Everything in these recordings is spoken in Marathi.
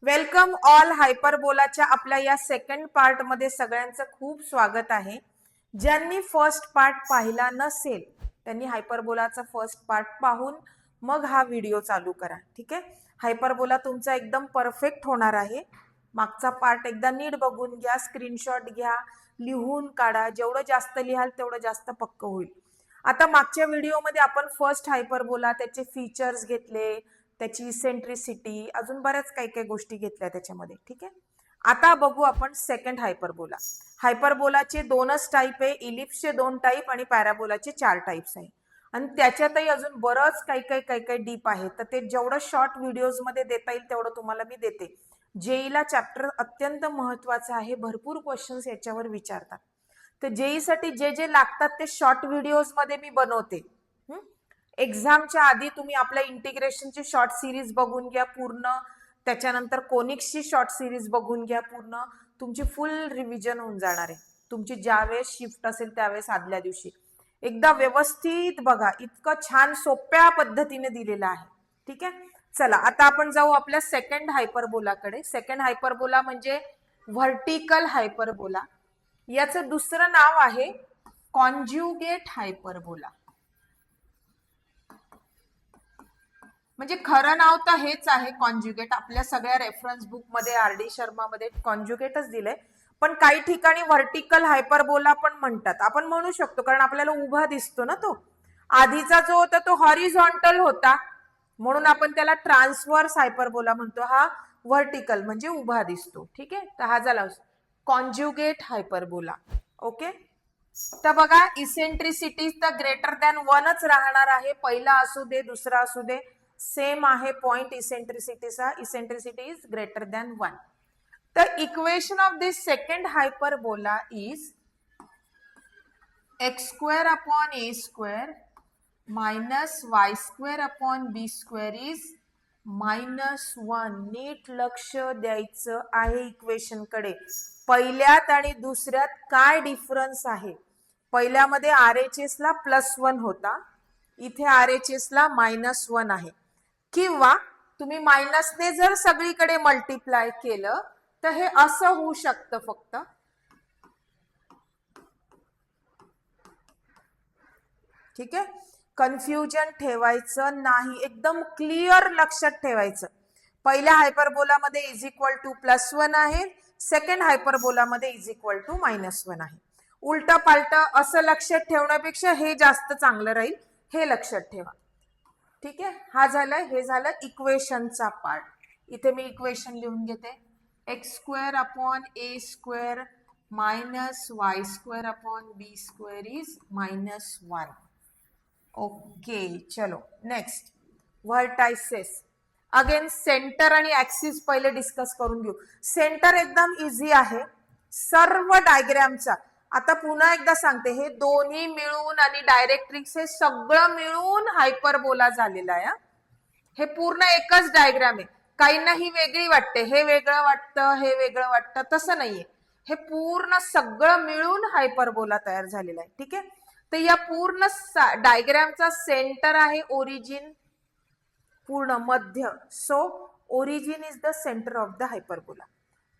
वेलकम ऑल हायपरबोलाच्या आपल्या या सेकंड पार्ट मध्ये सगळ्यांचं खूप स्वागत आहे. ज्यांनी फर्स्ट पार्ट पाहिला नसेल त्यांनी हायपरबोलाचा फर्स्ट पार्ट पाहून मग हा व्हिडिओ चालू करा. ठीक आहे. हायपरबोला तुमचा एकदम परफेक्ट होणार आहे. मागचा पार्ट एकदा नीट बघून घ्या, स्क्रीनशॉट घ्या, लिहून काढा. जेवढं जास्त लिहाल तेवढं जास्त पक्क होईल. आता मागच्या व्हिडिओमध्ये आपण फर्स्ट हायपरबोला, त्याचे फीचर्स घेतले, त्याची इसेंट्रिसिटी, अजून बऱ्याच काही काही गोष्टी घेतल्या त्याच्यामध्ये. ठीक आहे. आता बघू आपण सेकंड हायपरबोला. हायपरबोलाचे दोनच टाईप आहे, इलिप्सचे 2 टाईप आणि पॅराबोलाचे 4 टाईप्स आहे. आणि त्याच्यातही अजून बरंच काही काही डीप आहे. तर ते जेवढं शॉर्ट व्हिडिओज मध्ये देता येईल तेवढं तुम्हाला मी देते. जेईला चॅप्टर अत्यंत महत्वाचा आहे, भरपूर क्वेश्चन्स याच्यावर विचारतात. तर जेई साठी जे जे लागतात ते शॉर्ट व्हिडिओज मध्ये मी बनवते. एक्झामच्या आधी तुम्ही आपल्या इंटिग्रेशनची शॉर्ट सिरीज बघून घ्या पूर्ण, त्याच्यानंतर कोनिक्सची शॉर्ट सिरीज बघून घ्या पूर्ण. तुमची फुल रिव्हिजन होऊन जाणार आहे. तुमची ज्यावेळेस शिफ्ट असेल त्यावेळेस आदल्या दिवशी एकदा व्यवस्थित बघा. इतकं छान सोप्या पद्धतीने दिलेलं आहे. ठीक आहे. चला आता आपण जाऊ आपल्या सेकंड हायपरबोलाकडे. सेकंड हायपरबोला म्हणजे व्हर्टिकल हायपरबोला. याचं दुसरं नाव आहे कॉन्ज्युगेट हायपरबोला. म्हणजे खरं नाव तर हेच आहे कॉन्ज्युगेट. आपल्या सगळ्या रेफरन्स बुक मध्ये आर.डी. शर्मा मध्ये कॉन्ज्युगेटच दिलंय. पण काही ठिकाणी व्हर्टिकल हायपरबोला पण म्हणतात. आपण म्हणू शकतो कारण आपल्याला उभा दिसतो ना तो. आधीचा जो होता तो हॉरिझॉन्टल होता म्हणून आपण त्याला ट्रान्सव्हर्स हायपरबोला म्हणतो. हा व्हर्टिकल म्हणजे उभा दिसतो. ठीक आहे. तर हा झाला कॉन्ज्युगेट हायपरबोला. ओके. तर बघा इसेंट्रिसिटी तर ग्रेटर दॅन 1च राहणार आहे. पहिला असू दे दुसरा असू दे सेम आहे पॉइंट इसेंट्रिसिटीचा. Eccentricity is greater than 1. तर equation of this second hyperbola is x square upon a square minus y square upon b square is -1. नीट लक्ष द्यायचं आहे इक्वेशन कडे. पहिल्यात आणि दुसऱ्यात काय डिफरन्स आहे. पहिल्यामध्ये RHS ला +1 होता, इथे RHS ला -1 आहे. किंवा तुम्ही मायनसने जर सगळीकडे मल्टिप्लाय केलं तर हे असं होऊ शकतं फक्त. ठीक आहे. कन्फ्युजन ठेवायचं नाही, एकदम क्लिअर लक्षात ठेवायचं. पहिल्या हायपरबोलामध्ये इज इक्वल टू +1 आहे, सेकंड हायपरबोलामध्ये इज इक्वल टू -1 आहे. उलट पालट असं लक्षात ठेवण्यापेक्षा हे जास्त चांगलं राहील, हे लक्षात ठेवा. ठीक आहे. हा झालं, हे झालं इक्वेशनचा पार्ट. इथे मी इक्वेशन लिहून घेते. x square upon a square minus y square upon b square is -1. Okay. चलो नेक्स्ट व्हर्टायसेस. अगेन सेंटर आणि ऍक्सिस पहिले डिस्कस करून घेऊ. सेंटर एकदम इझी आहे सर्व डायग्रामचा. आता पुन्हा एकदा सांगते, हे दोन्ही मिळून आणि डायरेक्ट्रिक्स हे सगळं मिळून हायपरबोला झालेला आहे. हे पूर्ण एकच डायग्राम आहे. काहींना ही वेगळी वाटते, हे वेगळं वाटतं, हे वेगळं वाटतं, तसं नाहीये. हे पूर्ण सगळं मिळून हायपरबोला तयार झालेला आहे. ठीक आहे. तर या पूर्ण डायग्रामचा सेंटर आहे ओरिजिन, पूर्ण मध्य. So origin is the centre of the hyperbola.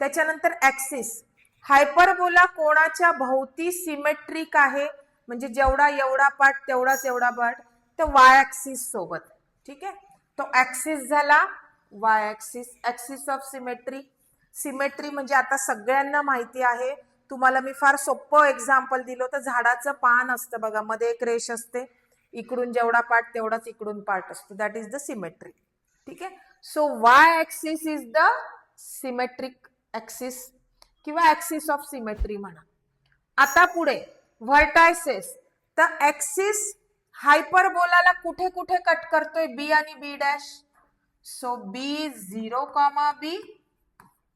त्याच्यानंतर ऍक्सिस. हायपरबोला कोणाच्या भोवती सिमेट्रिक आहे, म्हणजे जेवढा एवढा पार्ट तेवढाच एवढा पार्ट, तर वाय ऍक्सिस सोबत. ठीक आहे. तो ऍक्सिस झाला Y axis. Axis of symmetry. Symmetry म्हणजे आता सगळ्यांना माहिती आहे. तुम्हाला मी फार सोपं एक्झाम्पल दिलं होतं. झाडाचं पान असतं बघा, मध्ये एक रेष असते, इकडून जेवढा पार्ट तेवढाच इकडून पार्ट असतो. That is the symmetry. ठीक आहे. So Y axis is the symmetric axis किंवा ऍक्सिस ऑफ सिमेट्री म्हणा. आता पुढे व्हर्टायसेस. तर ऍक्सिस हायपरबोलाला कुठे कुठे कट करतोय, बी आणि बी डॅश. सो बी 0, बी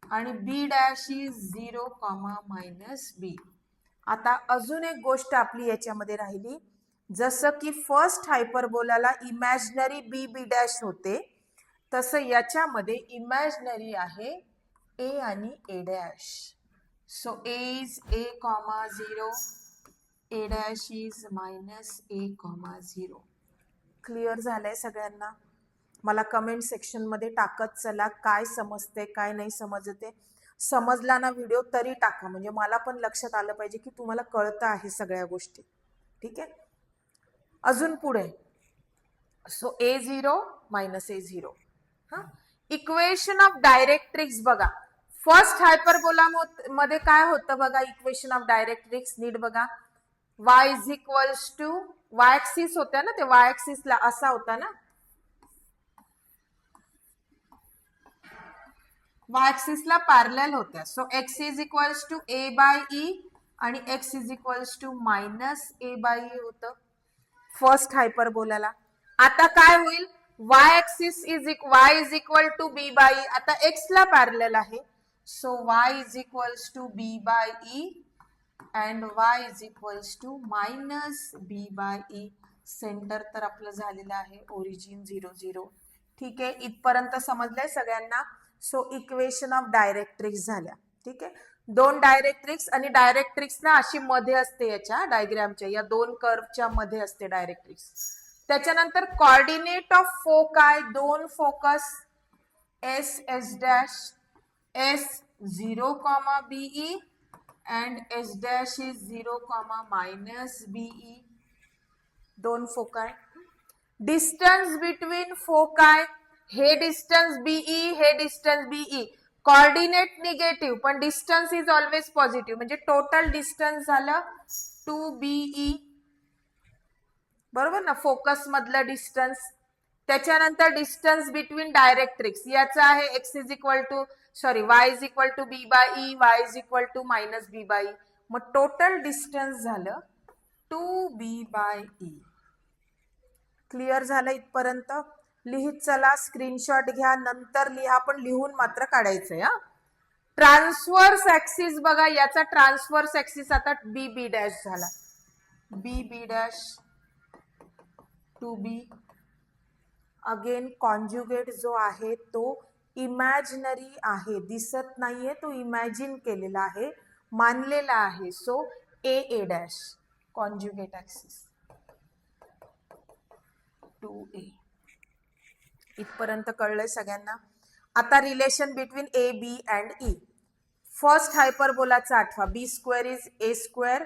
आणि बी डॅश इज 0, -b. आता अजून एक गोष्ट आपली याच्यामध्ये राहिली. जसं की फर्स्ट हायपरबोलाला इमॅजिनरी बी बी डॅश होते, तसं याच्यामध्ये इमॅजिनरी आहे ए आणि A dash. So A is a, 0, A dash is -a, 0. Clear झालंय सगळ्यांना. मला कमेंट सेक्शन मध्ये टाकत चला, काय समजते काय नाही समजते. समजला ना व्हिडिओ तरी टाका, म्हणजे मला पण लक्षात आलं पाहिजे की तुम्हाला कळतं आहे सगळ्या गोष्टी. ठीक आहे, अजून पुढे. So A0 minus A0. हा, इक्वेशन ऑफ डायरेक्ट्रिक्स बघा. फर्स्ट हायपरबोला मध्ये काय होतं बघा, इक्वेशन ऑफ डायरेक्ट्रिक्स नीट बघा. y is equals to, y axis होत्या ना, ते y ऍक्सिसला असा होता ना, y ऍक्सिसला पॅरलल होत्या. So x is equals to a by e आणि x is equals to minus a by e होतं फर्स्ट हायपरबोलाला. आता काय होईल, y axis is y is equal to b by e, आता x ला पॅरलल आहे. So y is equals to b by e and y is equals to minus b by e. Centre तर आपलं झालेलं आहे ओरिजिन 0 0. ठीक आहे, इथपर्यंत समजलंय सगळ्यांना. सो इक्वेशन ऑफ डायरेक्ट्रिक्स झाल्या. ठीक आहे, दोन डायरेक्ट्रिक्स, आणि डायरेक्ट्रिक्स ना अशी मध्ये असते याच्या डायग्रामच्या, या दोन कर्वच्या मध्ये असते डायरेक्ट्रिक्स. त्याच्यानंतर कॉर्डिनेट ऑफ फोकाय, दोन focus S S dash S 0, BE and S dash is 0, minus BE, दोन फोकाय. डिस्टन्स बिटवीन फोकाय, हे डिस्टन्स बीई, हे डिस्टन्स बीई. कॉर्डिनेट निगेटिव्ह पण डिस्टन्स इज ऑलवेज पॉझिटिव्ह, म्हणजे टोटल डिस्टन्स झालं 2BE. बरोबर ना, फोकस मधलं डिस्टन्स. त्याच्यानंतर डिस्टन्स बिटवीन डायरेक्ट्रिक्स, याचा आहे x is equal to y is equal to b by e, y is equal to minus b by e. मग टोटल डिस्टन्स झालं 2b बाय e. क्लिअर झालं इथपर्यंत? लिहित चला, स्क्रीनशॉट घ्या, नंतर लिहा, पण लिहून मात्र काढायचंय. हा, ट्रान्सवर्स ऍक्सिस बघा, याचा ट्रान्सवर्स ऍक्सिस आता बी डॅश झाला, B dash two B. Again conjugate जो आहे तो इमॅजिनरी आहे, दिसत नाहीये, तो इमॅजिन केलेला आहे, मानलेला आहे. So A dash conjugate axis 2a. इथपर्यंत कळलंय सगळ्यांना? आता relation between A B and E. First हायपरबोलाचा आठवा, B square is A square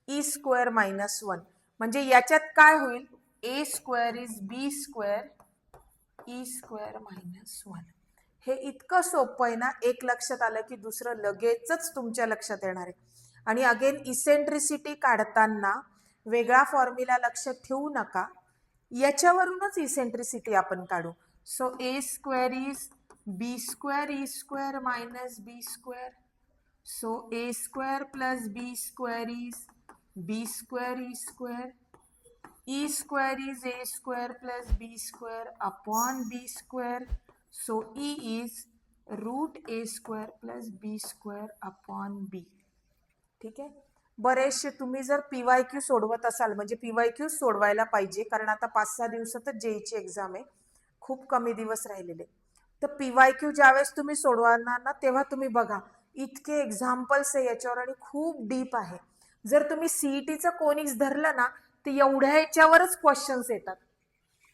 E square minus 1. म्हणजे याच्यात काय होईल, A square is B square E square minus 1. हे इतकं सोपं आहे ना, एक लक्षात आलं की दुसरं लगेचच तुमच्या लक्षात येणार आहे. आणि अगेन इसेंट्रिसिटी काढताना वेगळा फॉर्म्युला लक्षात ठेवू नका, याच्यावरूनच इसेंट्रिसिटी आपण काढू. So A square is B square E square minus B square. So A square plus B square is B square E square. E square is A square plus B square upon B square. So E is root A square plus B square upon B. ठीक आहे, बरेचसे तुम्ही जर PYQ सोडवत असाल, म्हणजे PYQ सोडवायला पाहिजे, कारण आता 5-6 दिवसातच जेईची एक्झाम आहे, खूप कमी दिवस राहिलेले. तर PYQ ज्यावेळेस तुम्ही सोडवणार ना, तेव्हा तुम्ही बघा, इतके एक्झाम्पल्स आहे याच्यावर आणि खूप डीप आहे. जर तुम्ही सीईटीचं कोनिक्स धरलं ना, तर एवढ्या याच्यावरच क्वेश्चन्स येतात.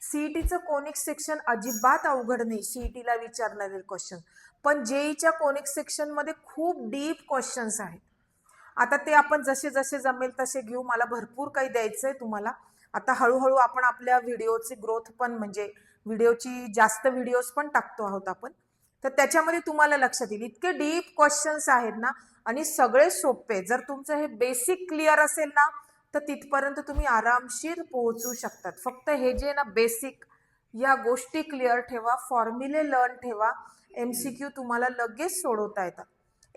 सीईटीचं कोनिक्स सेक्शन अजिबात अवघड नाही, सीईटीला विचारणारे क्वेश्चन, पण जेईच्या कोनिक्स सेक्शन मध्ये खूप डीप क्वेश्चन्स आहेत. आता ते आपण जसे जसे जमेल तसे घेऊ, मला भरपूर काही द्यायचंय तुम्हाला. आता हळूहळू आपण आपल्या व्हिडिओची ग्रोथ पण, म्हणजे व्हिडिओची जास्त व्हिडिओज पण टाकतो आहोत आपण, तर त्याच्यामध्ये तुम्हाला लक्षात येईल. इतके डीप क्वेश्चन्स आहेत ना, आणि सगळे सोपे. जर तुमचं हे बेसिक क्लिअर असेल ना, तर तिथपर्यंत तुम्ही आरामशीर पोहोचू शकतात. फक्त हे जे ना बेसिक या गोष्टी क्लिअर ठेवा, फॉर्म्युले लर्न ठेवा, MCQ तुम्हाला लगेच सोडवता येतात.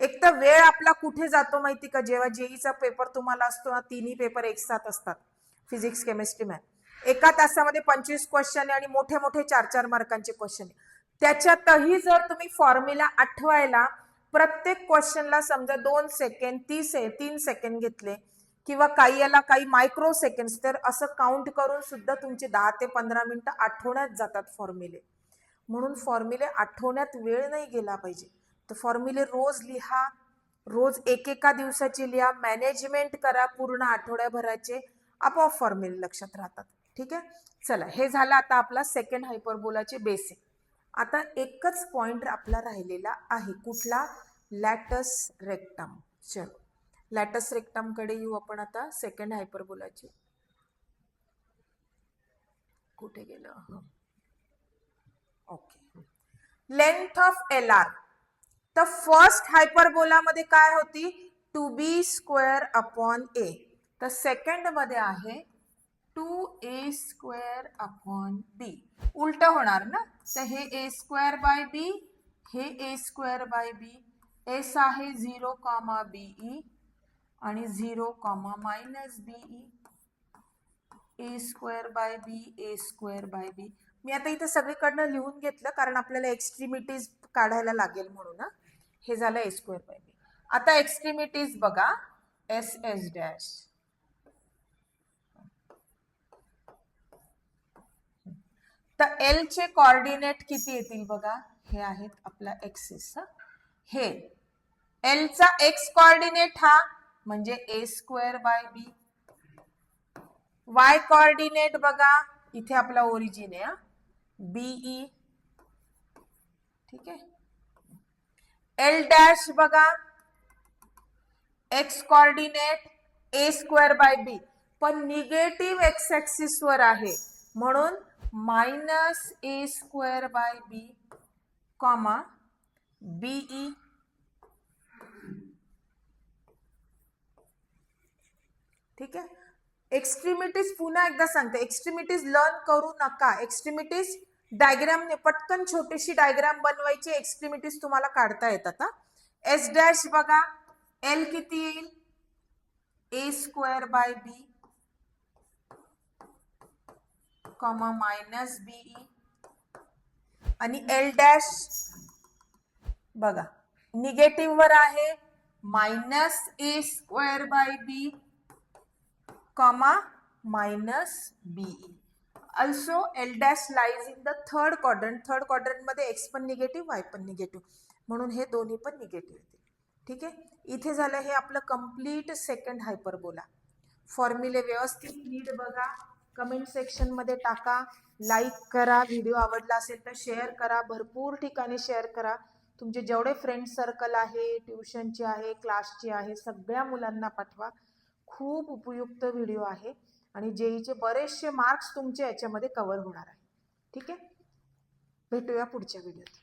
एक तर वेळ आपला कुठे जातो माहिती का, जेव्हा जेईचा पेपर तुम्हाला असतो ना, तिन्ही पेपर एक साथ असतात, फिजिक्स केमिस्ट्री मॅथ, एका तासामध्ये 25 क्वेश्चन आणि मोठे मोठे 4-4 मार्कांचे क्वेश्चन. त्याच्यातही जर तुम्ही फॉर्म्युला आठवायला प्रत्येक क्वेश्चनला समजा 2 सेकंड 3 सेकंड घेतले, किंवा काही याला काही मायक्रो सेकंड्स, तर असं काउंट करून सुद्धा तुमचे 10 ते 15 मिनिटं आठवण्यात जातात फॉर्म्युले. म्हणून फॉर्म्युले आठवण्यात वेळ नाही गेला पाहिजे. तर फॉर्म्युले रोज लिहा, रोज एकेका दिवसाची लिहा, मॅनेजमेंट करा पूर्ण आठवड्याभराचे, आपोआप फॉर्म्युले लक्षात राहतात. ठीक आहे. चला हे झालं आता आपला सेकंड हायपरबोलाचे बेसिक. आता एकच पॉइंट आपला राहिलेला आहे, कुठला? लॅटस रेक्टम. चलो लॅटस रेक्टम कडे येऊ आपण आता. सेकंड हायपरबोलाची कुठे गेलं? Okay. Length of L R. तर फर्स्ट हायपरबोला मध्ये काय होती? 2b² अपॉन ए. तर सेकंड मध्ये आहे 2a² अपॉन बी. उलट होणार ना, तर हे a²/b, हे a² बाय बी. एस आहे 0, बीई आणि 0, -बीई. a²/b, a²/b. मी आता इथे सगळीकडनं लिहून घेतलं कारण आपल्याला एक्स्ट्रीमिटीज काढायला लागेल म्हणून. हे झालं a²/b. आता एक्स्ट्रीमिटीज बघा, SS'. तर एल चे कोऑर्डिनेट किती येतील बघा, हे आहेत आपला एक्सिस. हे एल चा एक्स कोऑर्डिनेट हा म्हणजे a²/b. वाय कोऑर्डिनेट बघा, इथे आपला ओरिजिन आहे बीई. ठीक आहे. एल डॅश बघा, एक्स कोऑर्डिनेट a²/b, पण निगेटिव्ह एक्स ऍक्सिस वर आहे म्हणून -a²/b, बीई. ठीक आहे. एक्स्ट्रीमिटीज पुन्हा एकदा सांगते, एक्स्ट्रीमिटीज लर्न करू नका. एक्स्ट्रीमिटीज डायग्राम पटकन छोटीशी डायग्राम बनवायची, एक्स्ट्रीमिटीज तुम्हाला काढता येतात. एस डॅश बघा, एल किती येईल? a²/b, -be. आणि एल डॅश बघा निगेटिव्ह वर आहे -a²/b, -बीई. Also L dash lies in the third quadrant. Third quadrant मध्ये एक्स पण निगेटिव्ह, वाय पण निगेटिव्ह, म्हणून हे दोन्ही पण निगेटिव्ह येते. ठीक आहे. इथे झालं हे आपलं कंप्लीट सेकंड हायपरबोला. फॉर्म्युले व्यवस्थित नीट बघा, कमेंट सेक्शन मध्ये टाका, लाईक करा, व्हिडिओ आवडला असेल तर शेअर करा, भरपूर ठिकाणी शेअर करा. तुमचे जेवढे फ्रेंड सर्कल आहे, ट्युशनचे आहे, क्लासचे आहे, सगळ्या मुलांना पाठवा. खूप उपयुक्त व्हिडिओ आहे आणि जेईचे बरेचसे मार्क्स तुमचे याच्यामध्ये कव्हर होणार आहे. ठीक आहे. भेटूया पुढच्या व्हिडिओत.